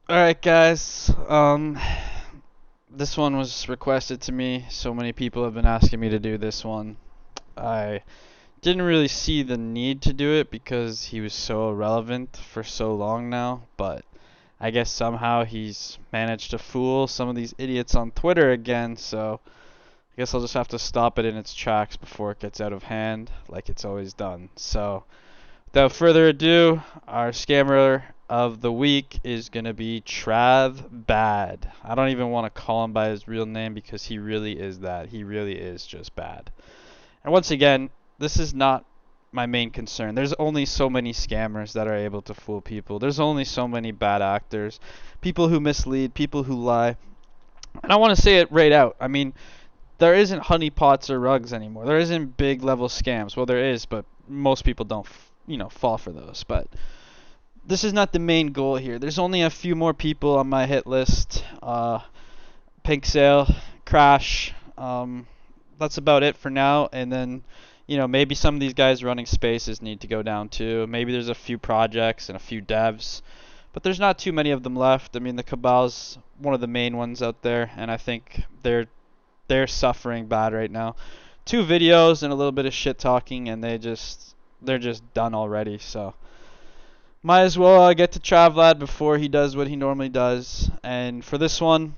Alright guys, this one was requested to me. So many people have been asking me to do this one. I didn't really see the need to do it because he was so irrelevant for so long now, but I guess somehow he's managed to fool some of these idiots on Twitter again, so I guess I'll just have to stop it in its tracks before it gets out of hand, like it's always done. So, without further ado, our scammer of the week is going to be Travladd. I don't even want to call him by his real name because he really is that. He really is just bad. And once again, this is not my main concern. There's only so many scammers that are able to fool people. There's only so many bad actors, people who mislead, people who lie. And I want to say it right out. I mean, there isn't honeypots or rugs anymore. There isn't big level scams. Well, there is, but most people don't, fall for those. But this is not the main goal here. There's only a few more people on my hit list. Pink Sale, Crash. That's about it for now. And then, maybe some of these guys running spaces need to go down too. Maybe there's a few projects and a few devs. But there's not too many of them left. I mean, the Cabal's one of the main ones out there, and I think they're suffering bad right now. Two videos and a little bit of shit talking, and they're just done already. So might as well get to Travladd before he does what he normally does. And for this one,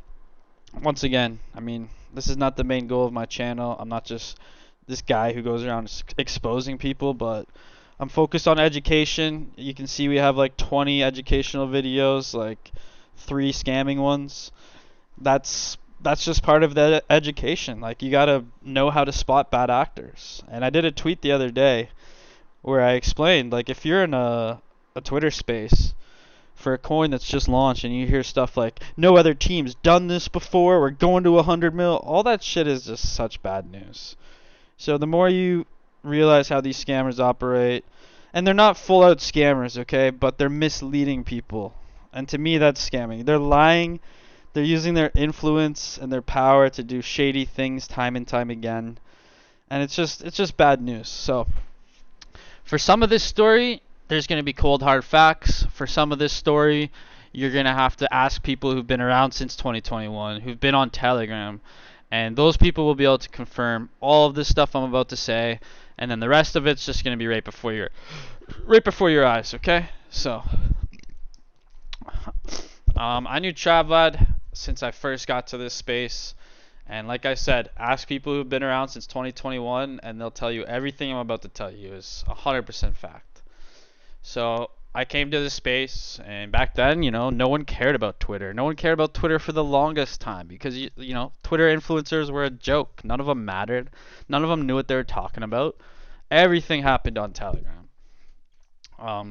once again, I mean, this is not the main goal of my channel. I'm not just this guy who goes around exposing people, but I'm focused on education. You can see we have like 20 educational videos, like 3 scamming ones. That's just part of the education. Like, you gotta know how to spot bad actors. And I did a tweet the other day where I explained, like, if you're in a Twitter space for a coin that's just launched and you hear stuff like no other team's done this before, we're going to 100 mil, all that shit is just such bad news. So the more you realize how these scammers operate, and they're not full out scammers, okay, but they're misleading people. And to me, that's scamming. They're lying. They're using their influence and their power to do shady things time and time again. And it's just bad news. So for some of this story, there's going to be cold hard facts. For some of this story, you're going to have to ask people who've been around since 2021, who've been on Telegram, and those people will be able to confirm all of this stuff I'm about to say, and then the rest of it's just going to be right before your eyes, okay? So I knew Travladd since I first got to this space. And like I said, ask people who've been around since 2021, and they'll tell you everything I'm about to tell you is 100% fact. So I came to this space, and back then, no one cared about Twitter. No one cared about Twitter for the longest time because, Twitter influencers were a joke. None of them mattered. None of them knew what they were talking about. Everything happened on Telegram.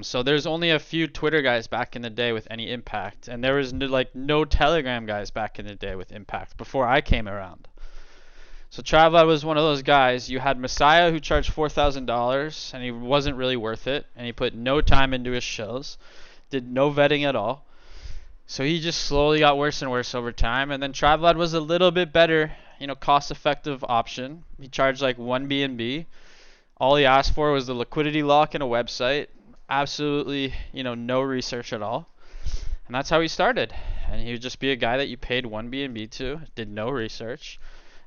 So there's only a few Twitter guys back in the day with any impact, and there was no Telegram guys back in the day with impact before I came around. So Travladd was one of those guys. You had Messiah who charged $4,000, and he wasn't really worth it, and he put no time into his shows, did no vetting at all. So he just slowly got worse and worse over time, and then Travladd was a little bit better, cost-effective option. He charged like 1 BNB. All he asked for was the liquidity lock and a website. Absolutely, no research at all. And that's how he started. And he would just be a guy that you paid 1 BNB to, did no research,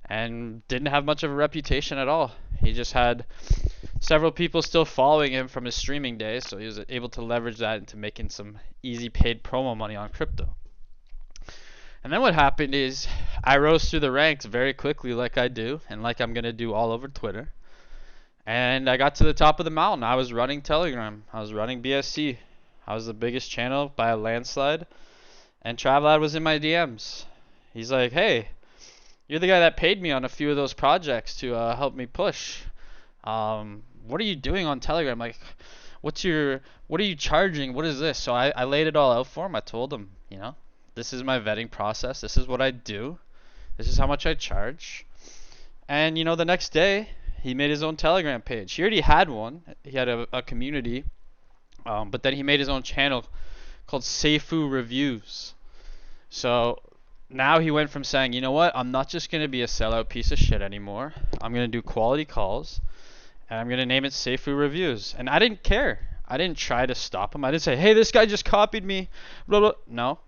and didn't have much of a reputation at all. He just had several people still following him from his streaming days, so he was able to leverage that into making some easy paid promo money on crypto. And then what happened is I rose through the ranks very quickly, like I do, and like I'm going to do all over Twitter. And I got to the top of the mountain. I was running Telegram. I was running BSC. I was the biggest channel by a landslide. And Travladd was in my DMs. He's like, hey, you're the guy that paid me on a few of those projects to help me push. What are you doing on Telegram? Like, what are you charging? What is this? So I laid it all out for him. I told him, this is my vetting process. This is what I do. This is how much I charge. And, the next day, he made his own Telegram page. He already had one. He had a community. But then he made his own channel called Seifu Reviews. So now he went from saying, you know what, I'm not just going to be a sellout piece of shit anymore. I'm going to do quality calls. And I'm going to name it Seifu Reviews. And I didn't care. I didn't try to stop him. I didn't say, hey, this guy just copied me. Blah, blah. No.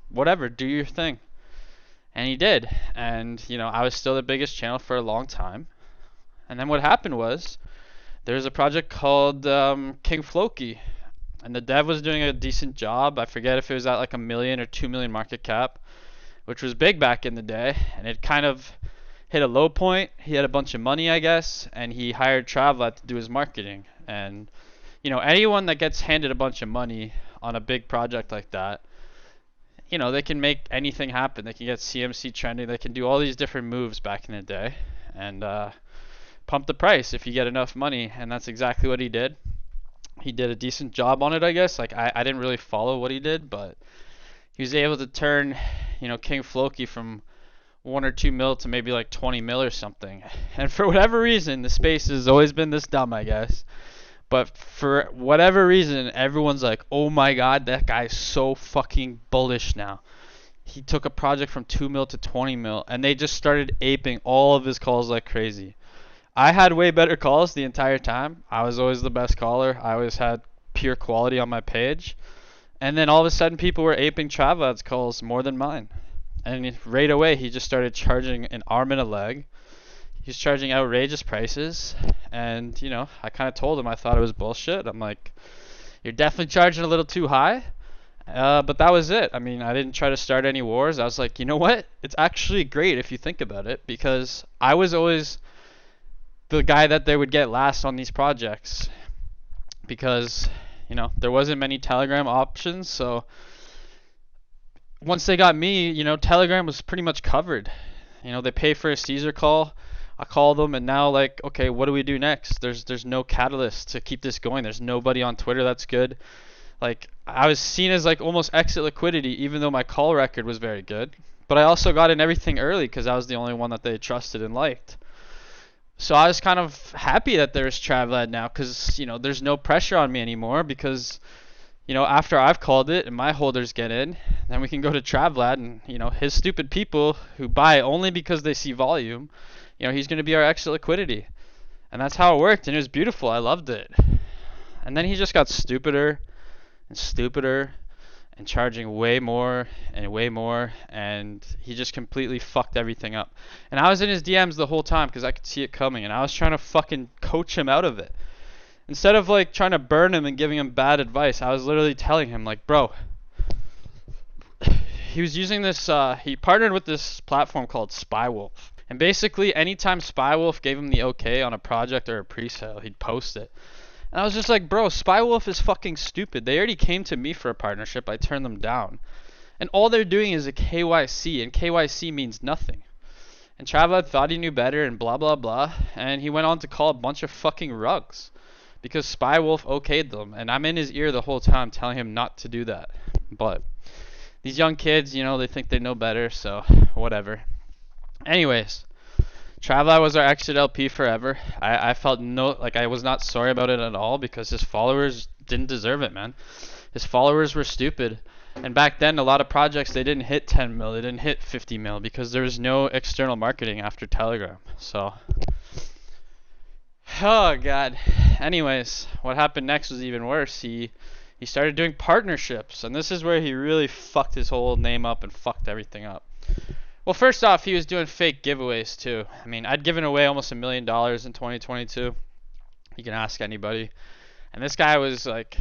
whatever, do your thing. And he did. And, I was still the biggest channel for a long time. And then what happened was there was a project called King Floki. And the dev was doing a decent job. I forget if it was at like 1 million or 2 million market cap, which was big back in the day. And it kind of hit a low point. He had a bunch of money, I guess, and he hired Travladd to do his marketing. And anyone that gets handed a bunch of money on a big project like that, they can make anything happen. They can get CMC trending. They can do all these different moves back in the day, and pump the price if you get enough money. And that's exactly what he did. He did a decent job on it, I guess. Like I didn't really follow what he did, but he was able to turn, King Floki from 1 or 2 mil to maybe like 20 mil or something. And for whatever reason, the space has always been this dumb, I guess. But for whatever reason, everyone's like, oh my god, that guy's so fucking bullish now. He took a project from 2 mil to 20 mil, and they just started aping all of his calls like crazy. I had way better calls the entire time. I was always the best caller. I always had pure quality on my page. And then all of a sudden, people were aping Travladd's calls more than mine. And right away, he just started charging an arm and a leg. He's charging outrageous prices. And, I kind of told him I thought it was bullshit. I'm like, you're definitely charging a little too high. But that was it. I mean, I didn't try to start any wars. I was like, you know what? It's actually great if you think about it, because I was always the guy that they would get last on these projects, because there wasn't many Telegram options. So once they got me, Telegram was pretty much covered. They pay for a Caesar call. I call them, and now, like, okay, what do we do next? There's no catalyst to keep this going. There's nobody on Twitter that's good. Like, I was seen as like almost exit liquidity, even though my call record was very good. But I also got in everything early because I was the only one that they trusted and liked. So I was kind of happy that there's Travladd now, because there's no pressure on me anymore, because after I've called it and my holders get in, then we can go to Travladd, and his stupid people who buy only because they see volume, he's going to be our extra liquidity. And that's how it worked, and it was beautiful. I loved it. And then he just got stupider and stupider and charging way more and way more, and he just completely fucked everything up. And I was in his DMs the whole time because I could see it coming, and I was trying to fucking coach him out of it. Instead of like trying to burn him and giving him bad advice, I was literally telling him, like, bro, he was using this, he partnered with this platform called Spywolf. And basically anytime Spywolf gave him the okay on a project or a pre-sale, he'd post it. And I was just like, bro, Spywolf is fucking stupid. They already came to me for a partnership. I turned them down. And all they're doing is a KYC, and KYC means nothing. And Travladd thought he knew better and blah, blah, blah. And he went on to call a bunch of fucking rugs because Spywolf okayed them. And I'm in his ear the whole time telling him not to do that. But these young kids, they think they know better, so whatever. Anyways, Travladd was our exit LP forever. I felt I was not sorry about it at all, because his followers didn't deserve it, man. His followers were stupid. And back then, a lot of projects, they didn't hit 10 mil, they didn't hit 50 mil, because there was no external marketing after Telegram. So, oh god. Anyways, what happened next was even worse. He started doing partnerships, and this is where he really fucked his whole name up and fucked everything up. Well, first off, he was doing fake giveaways too. I mean, I'd given away almost $1 million in 2022. You can ask anybody. And this guy was like,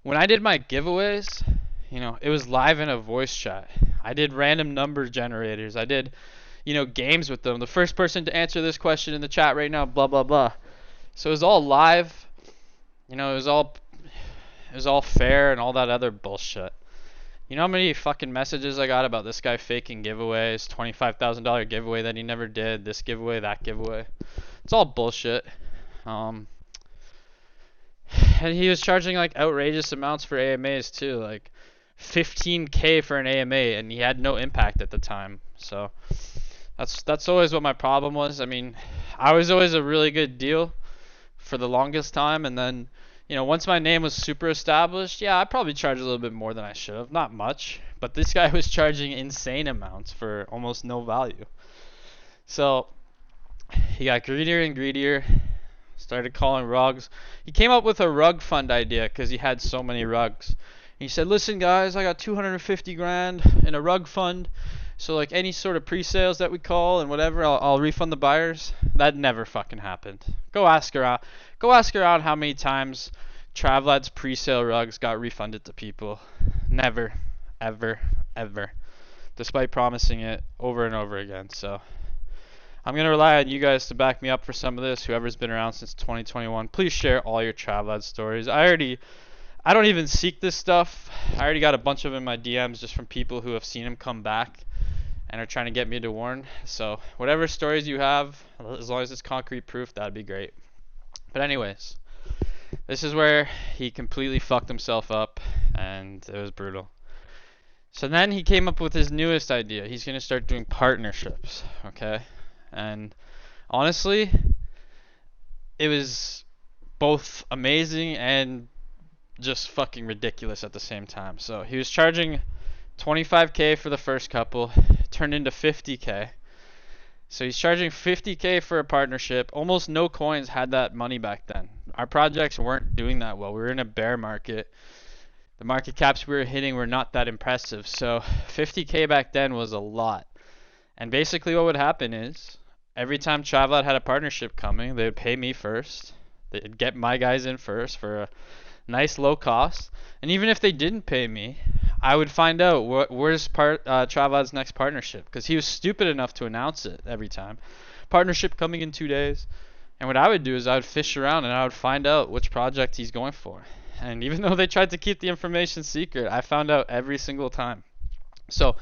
when I did my giveaways, it was live in a voice chat. I did random number generators. I did, games with them. The first person to answer this question in the chat right now, blah, blah, blah. So it was all live. It was all fair and all that other bullshit. You know how many fucking messages I got about this guy faking giveaways, $25,000 giveaway that he never did, this giveaway, that giveaway. It's all bullshit. And he was charging like outrageous amounts for AMAs too, like $15K for an AMA, and he had no impact at the time. So that's always what my problem was. I mean, I was always a really good deal for the longest time, and then once my name was super established, yeah, I probably charged a little bit more than I should have. Not much. But this guy was charging insane amounts for almost no value. So he got greedier and greedier. Started calling rugs. He came up with a rug fund idea because he had so many rugs. He said, listen guys, I got 250 grand in a rug fund. So like any sort of pre-sales that we call and whatever, I'll refund the buyers. That never fucking happened. Go ask around. Go ask around how many times Travladd's pre-sale rugs got refunded to people. Never, ever, ever. Despite promising it over and over again. So I'm gonna rely on you guys to back me up for some of this. Whoever's been around since 2021, please share all your Travladd stories. I don't even seek this stuff. I already got a bunch of them in my DMs just from people who have seen him come back and are trying to get me to warn. So whatever stories you have, as long as it's concrete proof, that'd be great. But anyways, this is where he completely fucked himself up, and it was brutal. So then he came up with his newest idea. He's going to start doing partnerships, okay? And honestly, it was both amazing and just fucking ridiculous at the same time. So he was charging 25k for the first couple, turned into 50k. So he's charging 50k for a partnership. Almost no coins had that money back then. Our projects weren't doing that well. We were in a bear market. The market caps we were hitting were not that impressive. So 50k back then was a lot. And basically what would happen is every time Travladd had a partnership coming, they would pay me first. They'd get my guys in first for a nice low cost. And even if they didn't pay me, I would find out where's Travladd's next partnership, because he was stupid enough to announce it every time. Partnership coming in 2 days. And what I would do is I would fish around and I would find out which project he's going for. And even though they tried to keep the information secret, I found out every single time. So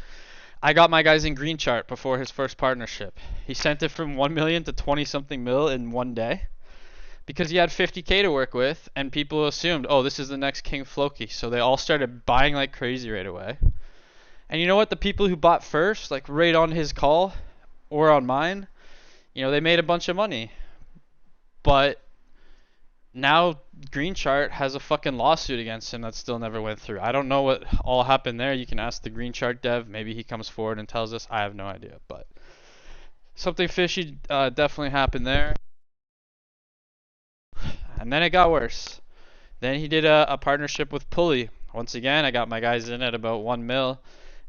I got my guys in green chart before his first partnership. He sent it from 1 million to 20 something mil in 1 day, because he had 50k to work with, and people assumed, oh, this is the next King Floki. So they all started buying like crazy right away. And you know what? The people who bought first, like right on his call or on mine, they made a bunch of money. But now Green Chart has a fucking lawsuit against him that still never went through. I don't know what all happened there. You can ask the Green Chart dev. Maybe he comes forward and tells us. I have no idea. But something fishy definitely happened there. And then it got worse. Then he did a partnership with Pulley. Once again, I got my guys in at about 1 mil.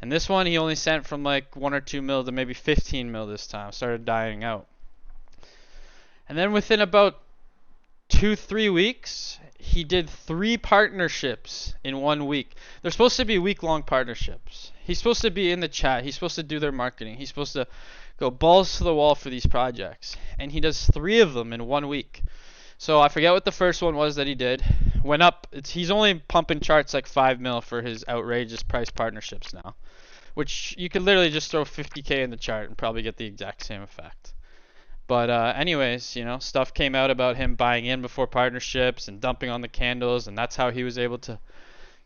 And this one he only sent from like 1 or 2 mil to maybe 15 mil this time. Started dying out. And then within about 2-3 weeks, he did 3 partnerships in 1 week. They're supposed to be week-long partnerships. He's supposed to be in the chat. He's supposed to do their marketing. He's supposed to go balls to the wall for these projects. And he does 3 of them in 1 week. So I forget what the first one was that he did. Went up. He's only pumping charts like 5 mil for his outrageous price partnerships now. Which you could literally just throw 50k in the chart and probably get the exact same effect. But anyways, stuff came out about him buying in before partnerships and dumping on the candles, and that's how he was able to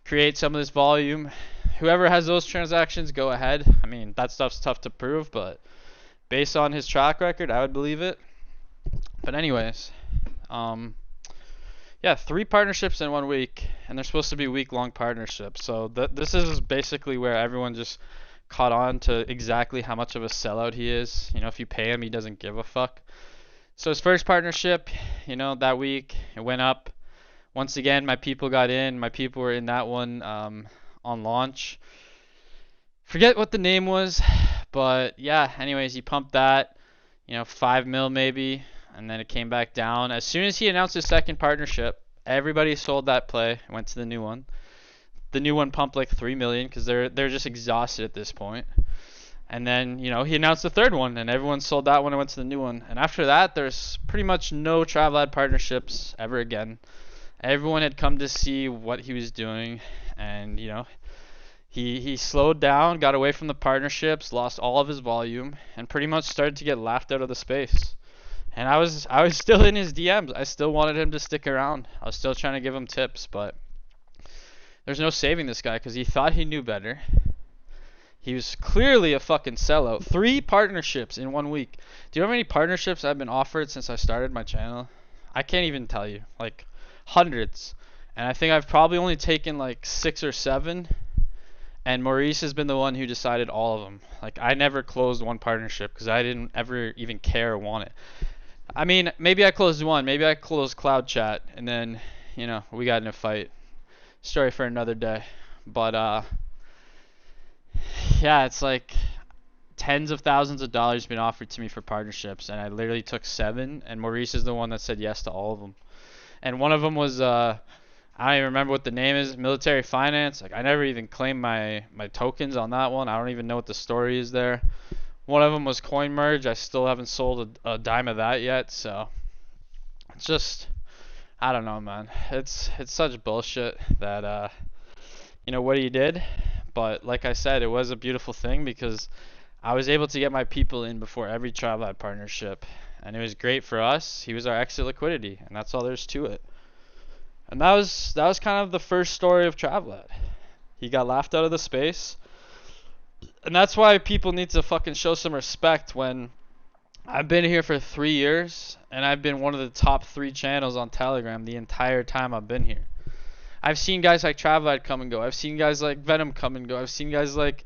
create some of this volume. Whoever has those transactions, go ahead. I mean, that stuff's tough to prove, but based on his track record, I would believe it. But anyways, yeah, 3 partnerships in 1 week, and they're supposed to be week-long partnerships. So this is basically where everyone just caught on to exactly how much of a sellout he is. If you pay him, he doesn't give a fuck. So his first partnership, that week, it went up. Once again, my people got in. My people were in that one on launch. Forget what the name was, but yeah, anyways, he pumped that, 5 mil maybe, and then it came back down. As soon as he announced his second partnership, everybody sold that play, went to the new one. The new one pumped like 3 million because they're just exhausted at this point. And then, he announced the third one, and everyone sold that one and went to the new one. And after that, there's pretty much no Travladd partnerships ever again. Everyone had come to see what he was doing, and, he slowed down, got away from the partnerships, lost all of his volume, and pretty much started to get laughed out of the space. And I was still in his DMs. I still wanted him to stick around. I was still trying to give him tips, but there's no saving this guy because he thought he knew better. He was clearly a fucking sellout. 3 partnerships in 1 week. Do you know how many partnerships I've been offered since I started my channel? I can't even tell you. Like hundreds. And I think I've probably only taken like 6 or 7. And Maurice has been the one who decided all of them. Like I never closed one partnership because I didn't ever even care or want it. I mean, maybe I closed one. Maybe I closed Cloud Chat. And then, we got in a fight. Story for another day. But yeah, it's like tens of thousands of dollars been offered to me for partnerships, and I literally took 7, and Maurice is the one that said yes to all of them. And one of them was I don't even remember what the name is, military finance. Like I never even claimed my tokens on that one. I don't even know what the story is there. One of them was coin merge. I still haven't sold a dime of that yet, so it's just I don't know, man. It's such bullshit that what he did. But like I said, it was a beautiful thing because I was able to get my people in before every Travladd partnership, and it was great for us. He was our exit liquidity, and that's all there's to it. And that was kind of the first story of Travladd. He got laughed out of the space, and that's why people need to fucking show some respect when I've been here for 3 years, and I've been one of the top 3 channels on Telegram the entire time I've been here. I've seen guys like Travladd come and go. I've seen guys like Venom come and go. I've seen guys like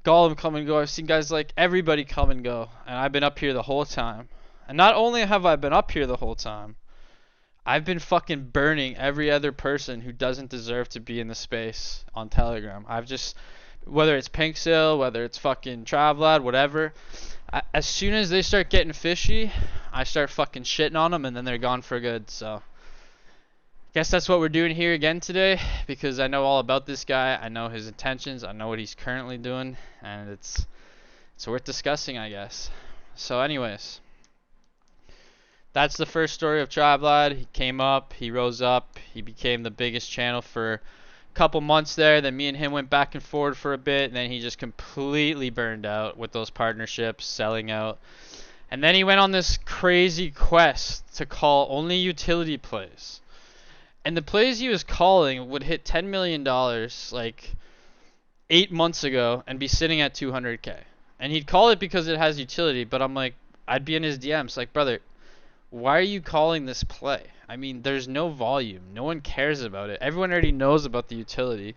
Gollum come and go. I've seen guys like everybody come and go. And I've been up here the whole time. And not only have I been up here the whole time, I've been fucking burning every other person who doesn't deserve to be in the space on Telegram. I've just, whether it's Pink Sale, whether it's fucking Travladd, whatever, as soon as they start getting fishy, I start fucking shitting on them and then they're gone for good. So guess that's what we're doing here again today, because I know all about this guy. I know his intentions. I know what he's currently doing, and it's worth discussing, I guess. So anyways, that's the first story of Travladd. He came up, he rose up, he became the biggest channel for a couple months there. Then me and him went back and forth for a bit, and then he just completely burned out with those partnerships, selling out. And then he went on this crazy quest to call only utility plays. And the plays he was calling would hit $10 million like 8 months ago and be sitting at 200K. And he'd call it because it has utility, but I'm like, I'd be in his DMs like, brother, why are you calling this play? I mean, there's no volume. No one cares about it. Everyone already knows about the utility.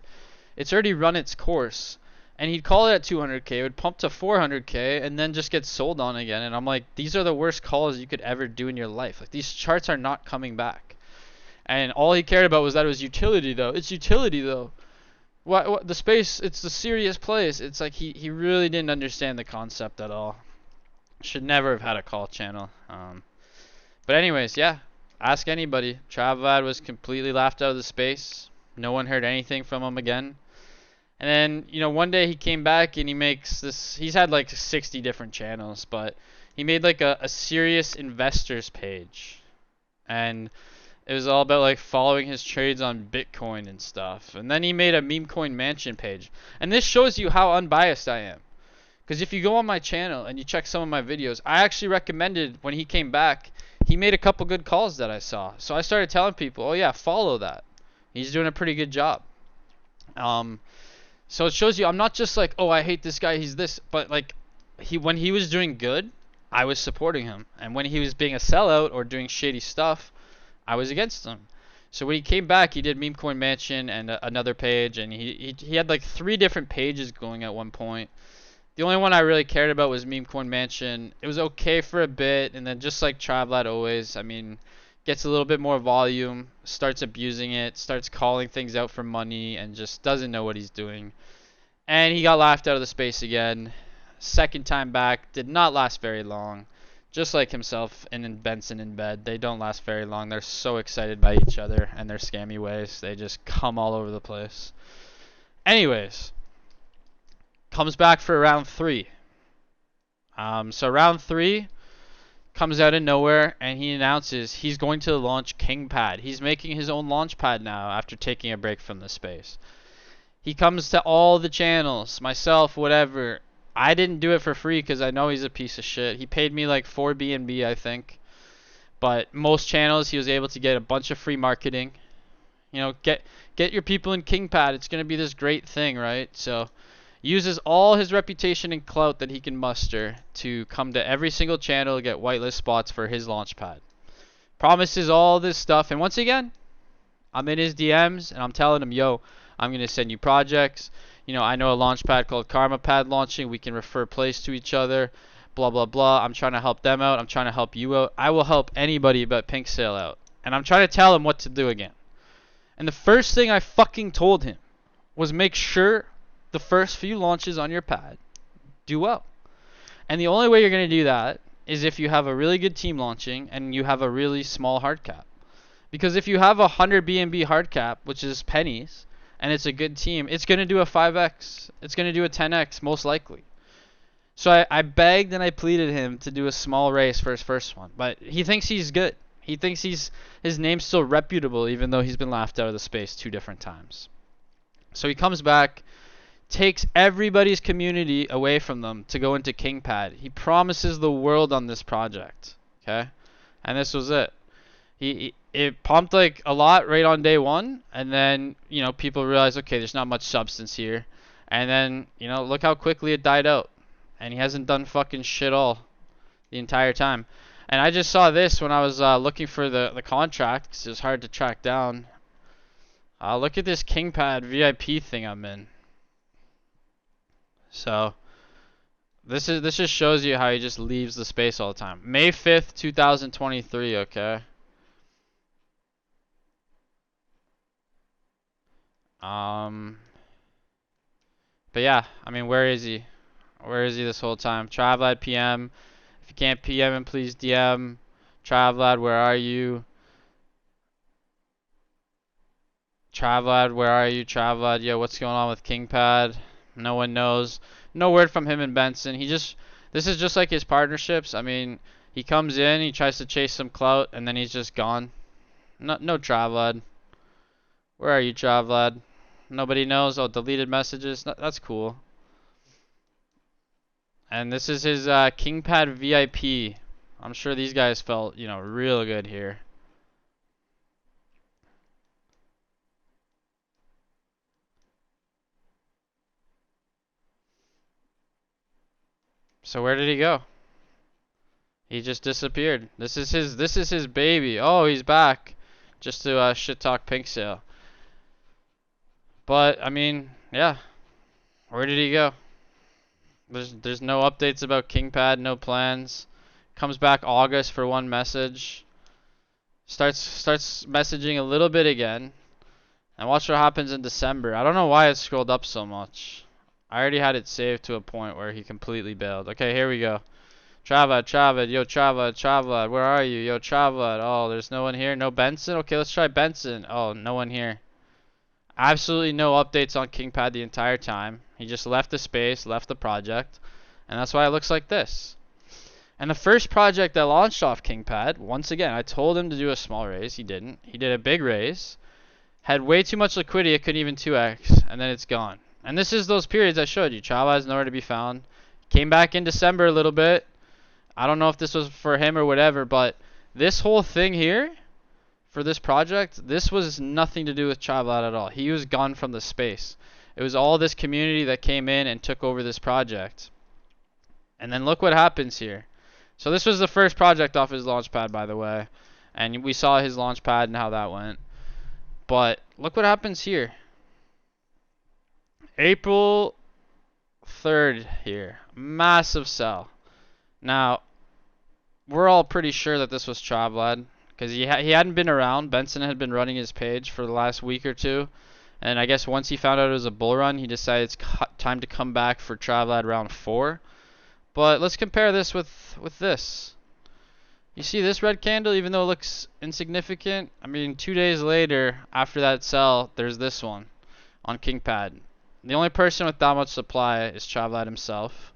It's already run its course. And he'd call it at 200K, it would pump to 400K, and then just get sold on again. And I'm like, these are the worst calls you could ever do in your life. Like, these charts are not coming back. And all he cared about was that it was utility, though. It's utility, though. What the space? It's the serious plays. It's like he really didn't understand the concept at all. Should never have had a call channel. But anyways, yeah. Ask anybody. Travladd was completely laughed out of the space. No one heard anything from him again. And then, one day he came back and he makes this. He's had like 60 different channels, but he made like a serious investors page. And it was all about like following his trades on Bitcoin and stuff. And then he made a meme coin mansion page. And this shows you how unbiased I am. Because if you go on my channel and you check some of my videos, I actually recommended when he came back, he made a couple good calls that I saw. So I started telling people, oh yeah, follow that. He's doing a pretty good job. So it shows you I'm not just like, oh, I hate this guy, he's this. But like, when he was doing good, I was supporting him. And when he was being a sellout or doing shady stuff, I was against him. So when he came back, he did Meme Coin Mansion and another page, and he had like 3 different pages going at one point. The only one I really cared about was Meme Coin Mansion. It was okay for a bit, and then just like Travladd always, I mean, gets a little bit more volume, starts abusing it, starts calling things out for money, and just doesn't know what he's doing. And he got laughed out of the space again. Second time back, did not last very long. Just like himself and Benson in bed, they don't last very long. They're so excited by each other and their scammy ways. They just come all over the place. Anyways, comes back for round 3. So round 3 comes out of nowhere and he announces he's going to launch Kingpad. He's making his own launchpad now after taking a break from the space. He comes to all the channels, myself, whatever. I didn't do it for free because I know he's a piece of shit. He paid me like 4 BNB, I think. But most channels he was able to get a bunch of free marketing. Get your people in Kingpad. It's going to be this great thing, right? So uses all his reputation and clout that he can muster to come to every single channel, get whitelist spots for his launchpad. Promises all this stuff. And once again, I'm in his DMs and I'm telling him, yo, I'm going to send you projects. I know a launchpad called KarmaPad launching. We can refer plays to each other. Blah, blah, blah. I'm trying to help them out. I'm trying to help you out. I will help anybody but Pink Sale out. And I'm trying to tell him what to do again. And the first thing I fucking told him was make sure the first few launches on your pad do well. And the only way you're going to do that is if you have a really good team launching and you have a really small hard cap. Because if you have a 100 BNB hard cap, which is pennies, and it's a good team, it's going to do a 5x. It's going to do a 10x most likely. So I begged and I pleaded him to do a small race for his first one. But he thinks he's good. He thinks his name's still reputable even though he's been laughed out of the space 2 different times. So he comes back, takes everybody's community away from them to go into Kingpad. He promises the world on this project. Okay? And this was it. It pumped like a lot right on day one, and then, you know, people realize, okay, there's not much substance here. And then, you know, look how quickly it died out. And he hasn't done fucking shit all the entire time. And I just saw this when I was looking for the contract, because it was hard to track down. Look at this Kingpad VIP thing I'm in. So this just shows you how he just leaves the space all the time. May 5th, 2023, okay? But yeah, I mean, where is he? Where is he this whole time? Travladd PM. If you can't PM him, please DM. Travladd, where are you? Travladd, where are you? Travladd, yo, what's going on with Kingpad? No one knows. No word from him and Benson. This is just like his partnerships. I mean, he comes in, he tries to chase some clout, and then he's just gone. No Travladd. Where are you, Travladd? Nobody knows. Oh, deleted messages. That's cool. And this is his Kingpad VIP. I'm sure these guys felt, you know, real good here. So where did he go? He just disappeared. This is his baby. Oh, he's back. Just to shit talk Pink Sale. But I mean, yeah. Where did he go? There's no updates about Kingpad, no plans. Comes back August for one message. Starts messaging a little bit again. And watch what happens in December. I don't know why it scrolled up so much. I already had it saved to a point where he completely bailed. Okay, here we go. Travladd, yo, Travladd, where are you? Yo, Travladd, oh, there's no one here. No Benson? Okay, let's try Benson. Oh, no one here. Absolutely no updates on Kingpad the entire time. He just left the space, left the project, and that's why it looks like this. And the first project that launched off Kingpad, once again, I told him to do a small raise. He didn't. He did a big raise. Had way too much liquidity. It couldn't even 2x, and then it's gone. And this is those periods I showed you. Travladd is nowhere to be found. Came back in December a little bit. I don't know if this was for him or whatever, but this whole thing here, for this project, this was nothing to do with Travladd at all. He was gone from the space. It was all this community that came in and took over this project. And then look what happens here. So this was the first project off his launchpad, by the way. And we saw his launchpad and how that went. But look what happens here. April 3rd here. Massive sell. Now, we're all pretty sure that this was Travladd, because he hadn't been around. Benson had been running his page for the last week or two, and I guess once he found out it was a bull run, he decided it's time to come back for Travladd round 4. But let's compare this with this. You see this red candle, even though it looks insignificant? I mean, 2 days later, after that sell, there's this one on Kingpad. The only person with that much supply is Travladd himself.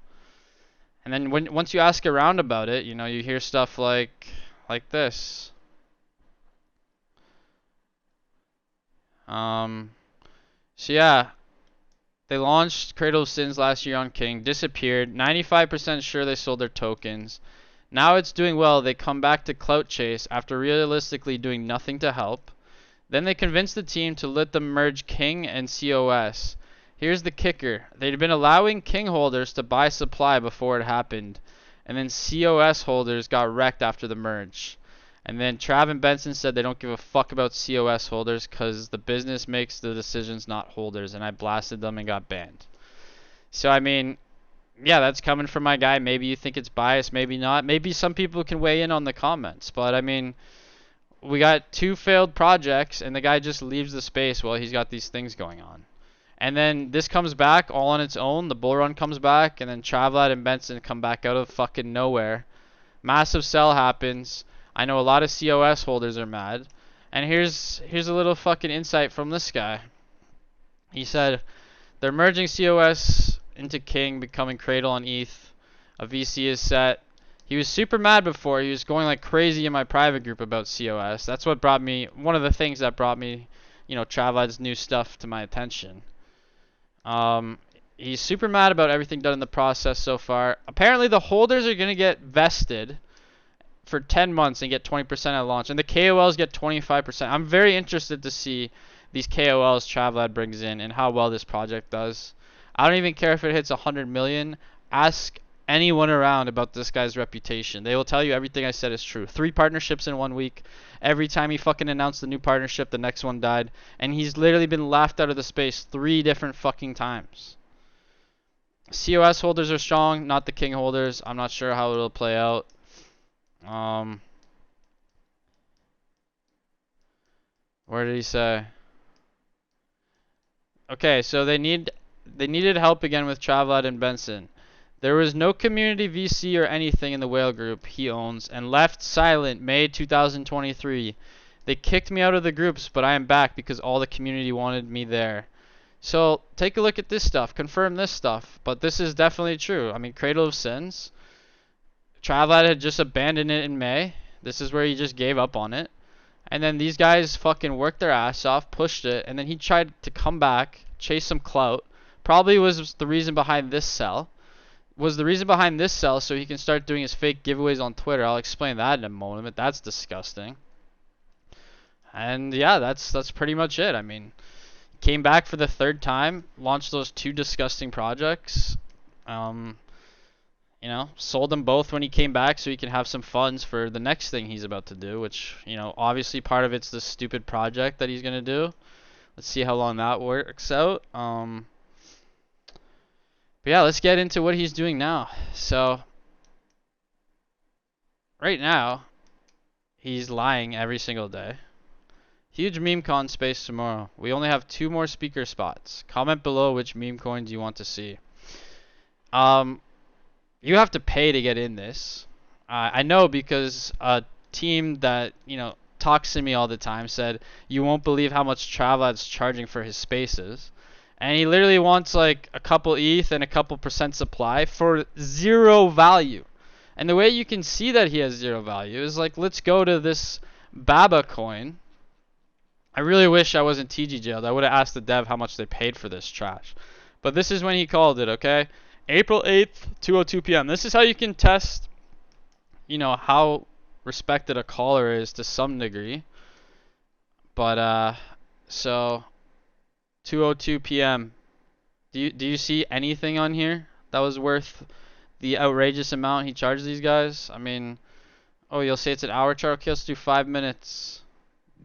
And then once you ask around about it, you know, you hear stuff like this. So yeah, they launched Cradle of Sins last year on King, disappeared. 95% sure they sold their tokens. Now it's doing well. They come back to Clout Chase after realistically doing nothing to help. Then they convinced the team to let them merge King and COS. Here's the kicker. They'd been allowing King holders to buy supply before it happened. And then COS holders got wrecked after the merge. And then Trav and Benson said they don't give a fuck about COS holders because the business makes the decisions, not holders. And I blasted them and got banned. So, I mean, yeah, that's coming from my guy. Maybe you think it's biased, maybe not. Maybe some people can weigh in on the comments. But, I mean, we got 2 failed projects and the guy just leaves the space while he's got these things going on. And then this comes back all on its own. The bull run comes back, and then Travladd and Benson come back out of fucking nowhere. Massive sell happens. I know a lot of COS holders are mad. And here's a little fucking insight from this guy. He said they're merging COS into King, becoming Cradle on ETH. A VC is set. He was super mad before. He was going like crazy in my private group about COS. That's what brought me, one of the things that brought me, you know, Travladd's new stuff to my attention. He's super mad about everything done in the process so far. Apparently the holders are going to get vested for 10 months and get 20% at launch. And the KOLs get 25%. I'm very interested to see these KOLs Travladd brings in and how well this project does. I don't even care if it hits 100 million. Ask anyone around about this guy's reputation. They will tell you everything I said is true. 3 partnerships in 1 week. Every time he fucking announced a new partnership, the next one died. And he's literally been laughed out of the space 3 different fucking times. COS holders are strong, not the King holders. I'm not sure how it'll play out. Where did he say? Okay, so they needed help again with Travladd and Benson. There was no community VC or anything in the whale group he owns and left silent May 2023. They kicked me out of the groups, but I am back because all the community wanted me there. So take a look at this stuff, confirm this stuff, but this is definitely true. I mean, Cradle of Sins. Travladd had just abandoned it in May. This is where he just gave up on it. And then these guys fucking worked their ass off, pushed it, and then he tried to come back, chase some clout. Probably was the reason behind this sell. So he can start doing his fake giveaways on Twitter. I'll explain that in a moment. That's disgusting. And yeah, that's pretty much it. I mean, came back for the 3rd time, launched those 2 disgusting projects. You know, sold them both when he came back so he can have some funds for the next thing he's about to do, which, you know, obviously part of it's this stupid project that he's going to do. Let's see how long that works out. But yeah, let's get into what he's doing now. So, right now, he's lying every single day. Huge meme con space tomorrow. We only have 2 more speaker spots. Comment below which meme coins you want to see. You have to pay to get in this. I know because a team that, you know, talks to me all the time said, you won't believe how much Travladd's charging for his spaces. And he literally wants like a couple ETH and a couple % supply for 0 value. And the way you can see that he has 0 value is like, let's go to this Baba coin. I really wish I wasn't TG jailed. I would have asked the dev how much they paid for this trash. But this is when he called it, okay? April 8th, 2:02 p.m. This is how you can test, you know, how respected a caller is to some degree. But so 2:02 p.m. Do you see anything on here that was worth the outrageous amount he charged these guys? I mean, oh, you'll say it's an hour chart. Okay, let's do 5 minutes.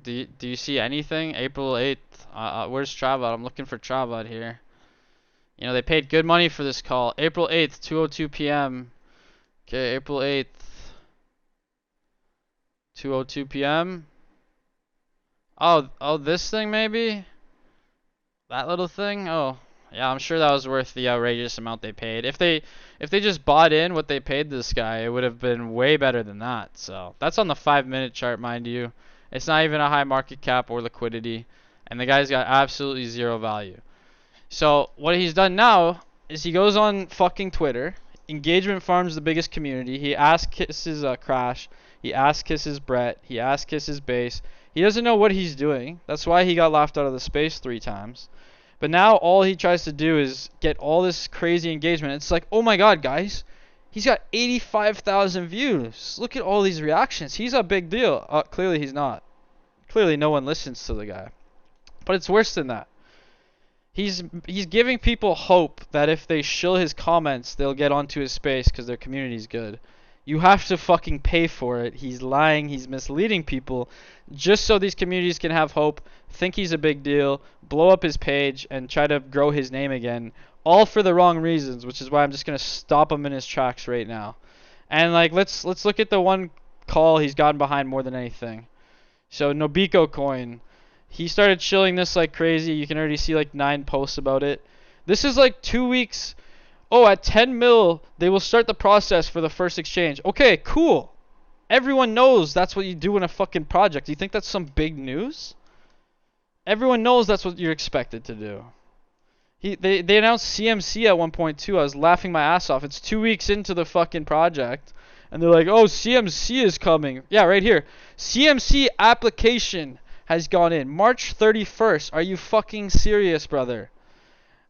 Do you see anything? April 8th. Where's Travladd? I'm looking for Travladd here. You know, they paid good money for this call. April 8th, 2:02 p.m. Okay, April 8th, 2:02 p.m. Oh, this thing maybe? That little thing? Oh, yeah, I'm sure that was worth the outrageous amount they paid. If they just bought in what they paid this guy, it would have been way better than that. So, that's on the 5-minute chart, mind you. It's not even a high market cap or liquidity. And the guy's got absolutely 0 value. So what he's done now is he goes on fucking Twitter. Engagement Farm's the biggest community. He ass kisses Crash. He ass kisses Brett. He ass kisses Base. He doesn't know what he's doing. That's why he got laughed out of the space 3 times. But now all he tries to do is get all this crazy engagement. It's like, oh my god, guys. He's got 85,000 views. Look at all these reactions. He's a big deal. Clearly he's not. Clearly no one listens to the guy. But it's worse than that. He's giving people hope that if they shill his comments, they'll get onto his space because their community's good. You have to fucking pay for it. He's lying. He's misleading people just so these communities can have hope, think he's a big deal, blow up his page, and try to grow his name again. All for the wrong reasons, which is why I'm just going to stop him in his tracks right now. And like, let's look at the one call he's gotten behind more than anything. So Nobiko coin. He started chilling this like crazy. You can already see like 9 posts about it. This is like 2 weeks. Oh, at 10 mil, they will start the process for the first exchange. Okay, cool. Everyone knows that's what you do in a fucking project. Do you think that's some big news? Everyone knows that's what you're expected to do. They announced CMC at one point too. I was laughing my ass off. It's 2 weeks into the fucking project. And they're like, oh, CMC is coming. Yeah, right here. CMC application has gone in. March 31st. Are you fucking serious, brother?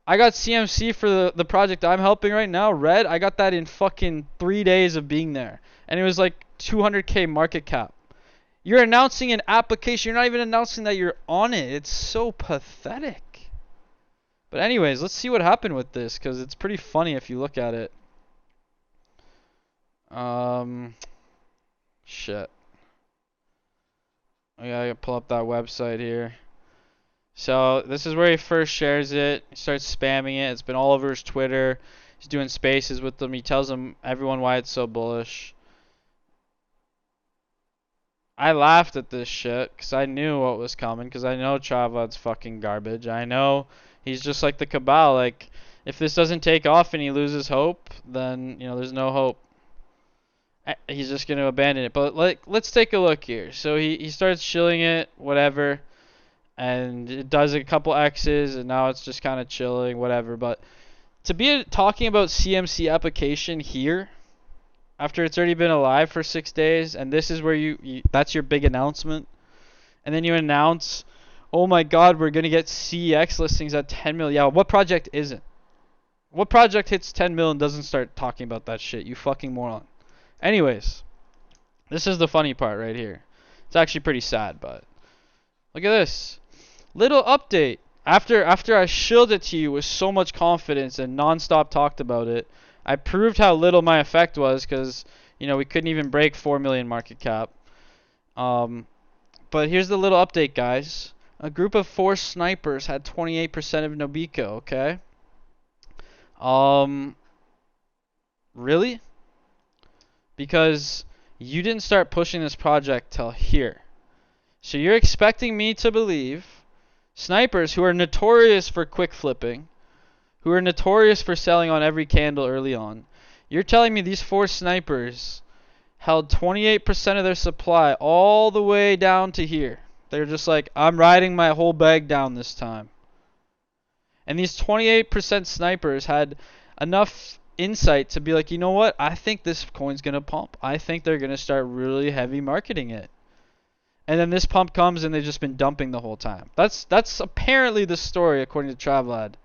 I got CMC for the project I'm helping right now, Red. I got that in fucking 3 days of being there. And it was like 200K market cap. You're announcing an application. You're not even announcing that you're on it. It's so pathetic. But anyways, let's see what happened with this, because it's pretty funny if you look at it. Shit. I gotta pull up that website here. So this is where he first shares it. He starts spamming it. It's been all over his Twitter. He's doing spaces with them. He tells them everyone why it's so bullish. I laughed at this shit because I knew what was coming, because I know Travladd's fucking garbage. I know he's just like the Cabal. Like, if this doesn't take off and he loses hope, then, you know, there's no hope. He's just going to abandon it. But like, let's take a look here. So he starts chilling it, whatever, and it does a couple X's, and now it's just kind of chilling, whatever. But to be talking about CMC application here, after it's already been alive for 6 days, and this is where you that's your big announcement, and then you announce, oh my god, we're going to get CEX listings at 10 mil. Yeah, what project isn't? What project hits 10 mil and doesn't start talking about that shit? You fucking moron. Anyways, this is the funny part right here. It's actually pretty sad, but look at this. Little update. After I shilled it to you with so much confidence and non-stop talked about it, I proved how little my effect was, because, you know, we couldn't even break 4 million market cap. But here's the little update, guys. A group of 4 snipers had 28% of Nobiko, okay? Really? Because you didn't start pushing this project till here. So you're expecting me to believe snipers who are notorious for quick flipping, who are notorious for selling on every candle early on, you're telling me these 4 snipers held 28% of their supply all the way down to here. They're just like, I'm riding my whole bag down this time. And these 28% snipers had enough insight to be like, you know what? I think this coin's going to pump. I think they're going to start really heavy marketing it. And then this pump comes and they've just been dumping the whole time. That's apparently the story according to Travladd.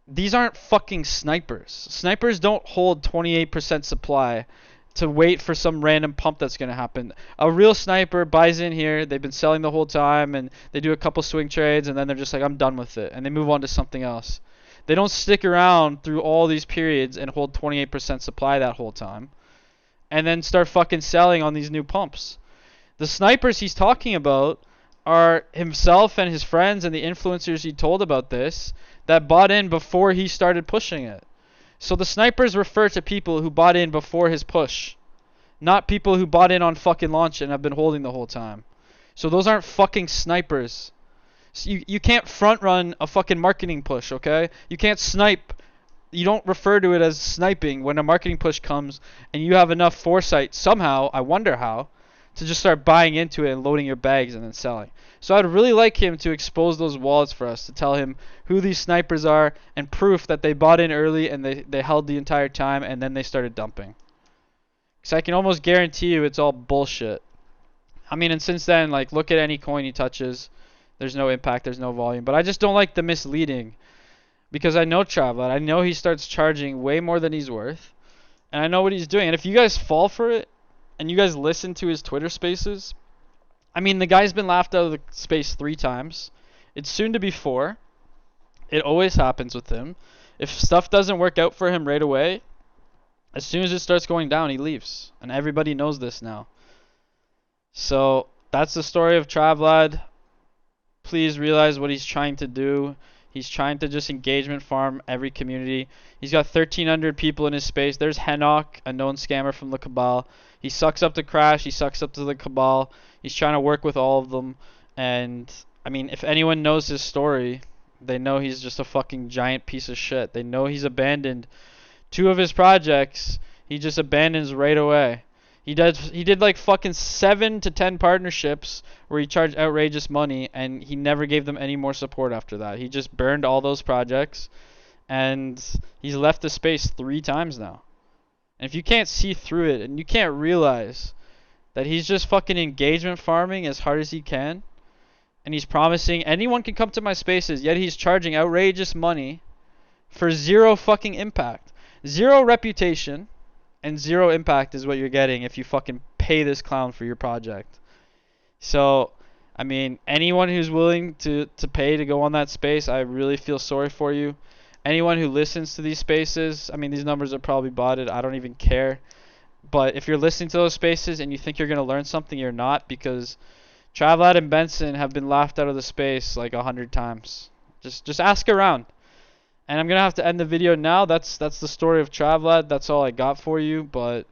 These aren't fucking snipers. Snipers don't hold 28% supply to wait for some random pump that's going to happen. A real sniper buys in here. They've been selling the whole time, and they do a couple swing trades, and then they're just like, I'm done with it. And they move on to something else. They don't stick around through all these periods and hold 28% supply that whole time, and then start fucking selling on these new pumps. The snipers he's talking about are himself and his friends and the influencers he told about this that bought in before he started pushing it. So the snipers refer to people who bought in before his push, not people who bought in on fucking launch and have been holding the whole time. So those aren't fucking snipers. So you can't front run a fucking marketing push, okay? You can't snipe. You don't refer to it as sniping when a marketing push comes and you have enough foresight somehow, I wonder how, to just start buying into it and loading your bags and then selling. So I'd really like him to expose those wallets for us, to tell him who these snipers are and proof that they bought in early and they held the entire time and then they started dumping. Because I can almost guarantee you it's all bullshit. I mean, and since then, like, look at any coin he touches. There's no impact, there's no volume. But I just don't like the misleading. Because I know Travladd. I know he starts charging way more than he's worth. And I know what he's doing. And if you guys fall for it, and you guys listen to his Twitter spaces, I mean, the guy's been laughed out of the space 3 times. It's soon to be 4. It always happens with him. If stuff doesn't work out for him right away, as soon as it starts going down, he leaves. And everybody knows this now. So that's the story of Travladd. Please realize what he's trying to do. He's trying to just engagement farm every community. He's got 1,300 people in his space. There's Henok, a known scammer from the Cabal. He sucks up to Crash. He sucks up to the Cabal. He's trying to work with all of them. And I mean, if anyone knows his story, they know he's just a fucking giant piece of shit. They know he's abandoned two of his projects. He just abandons right away. He did like fucking 7 to 10 partnerships where he charged outrageous money, and he never gave them any more support after that. He just burned all those projects, and he's left the space 3 times now. And if you can't see through it and you can't realize that he's just fucking engagement farming as hard as he can, and he's promising anyone can come to my spaces, yet he's charging outrageous money for zero fucking impact. Zero reputation and zero impact is what you're getting if you fucking pay this clown for your project. So, I mean, anyone who's willing to pay to go on that space, I really feel sorry for you. Anyone who listens to these spaces, I mean, these numbers are probably botted. I don't even care. But if you're listening to those spaces and you think you're going to learn something, you're not, because Travladd and Benson have been laughed out of the space like 100 times. Just ask around. And I'm gonna have to end the video now. That's the story of Travladd. That's all I got for you. But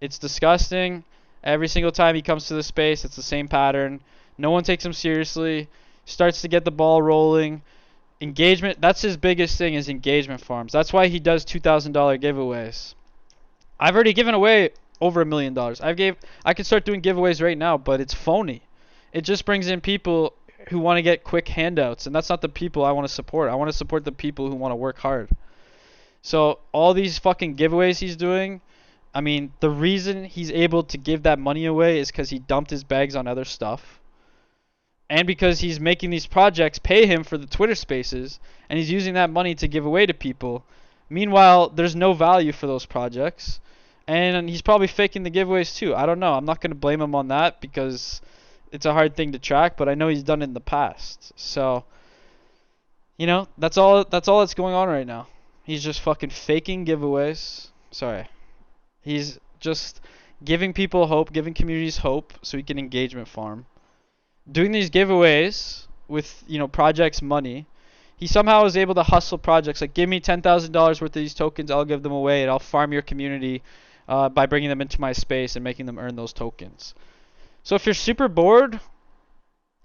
it's disgusting. Every single time he comes to the space, it's the same pattern. No one takes him seriously. Starts to get the ball rolling. Engagement. That's his biggest thing, is engagement farms. That's why he does $2,000 giveaways. I've already given away over $1 million. I could start doing giveaways right now, but it's phony. It just brings in people who want to get quick handouts, and that's not the people I want to support. I want to support the people who want to work hard. So all these fucking giveaways he's doing, I mean, the reason he's able to give that money away is because he dumped his bags on other stuff, and because he's making these projects pay him for the Twitter spaces, and he's using that money to give away to people. Meanwhile, there's no value for those projects, and he's probably faking the giveaways too. I don't know. I'm not going to blame him on that, because it's a hard thing to track, but I know he's done it in the past. So, you know, that's all that's going on right now. He's just fucking faking giveaways. Sorry. He's just giving people hope, giving communities hope so he can engagement farm. Doing these giveaways with, you know, projects' money. He somehow is able to hustle projects like, give me $10,000 worth of these tokens, I'll give them away, and I'll farm your community by bringing them into my space and making them earn those tokens. So if you're super bored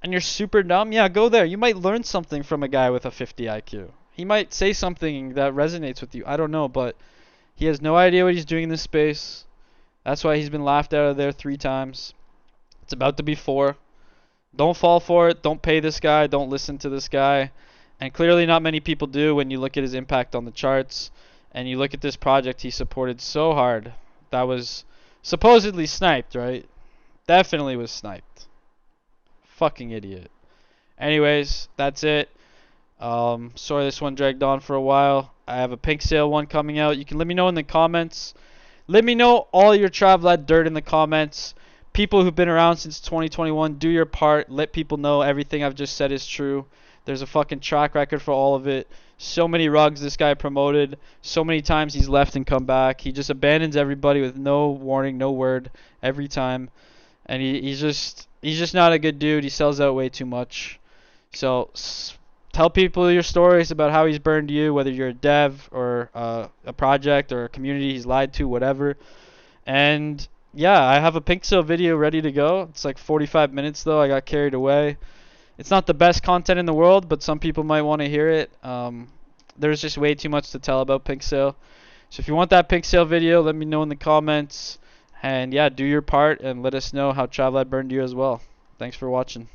and you're super dumb, yeah, go there. You might learn something from a guy with a 50 IQ. He might say something that resonates with you. I don't know, but he has no idea what he's doing in this space. That's why he's been laughed out of there 3 times. It's about to be 4. Don't fall for it. Don't pay this guy. Don't listen to this guy. And clearly not many people do when you look at his impact on the charts. And you look at this project he supported so hard. That was supposedly sniped, right? Definitely was sniped. Fucking idiot. Anyways, that's it. Sorry this one dragged on for a while. I have a pink sale one coming out. You can let me know in the comments. Let me know all your Travladd dirt in the comments. People who've been around since 2021, do your part. Let people know everything I've just said is true. There's a fucking track record for all of it. So many rugs this guy promoted. So many times he's left and come back. He just abandons everybody with no warning, no word, every time. And he's just not a good dude. He sells out way too much. So tell people your stories about how he's burned you, whether you're a dev or a project or a community he's lied to, whatever. And yeah, I have a pink sale video ready to go. It's like 45 minutes though. I got carried away. It's not the best content in the world, but some people might want to hear it. There's just way too much to tell about pink sale. So if you want that pink sale video, let me know in the comments. And yeah, do your part and let us know how Travladd burned you as well. Thanks for watching.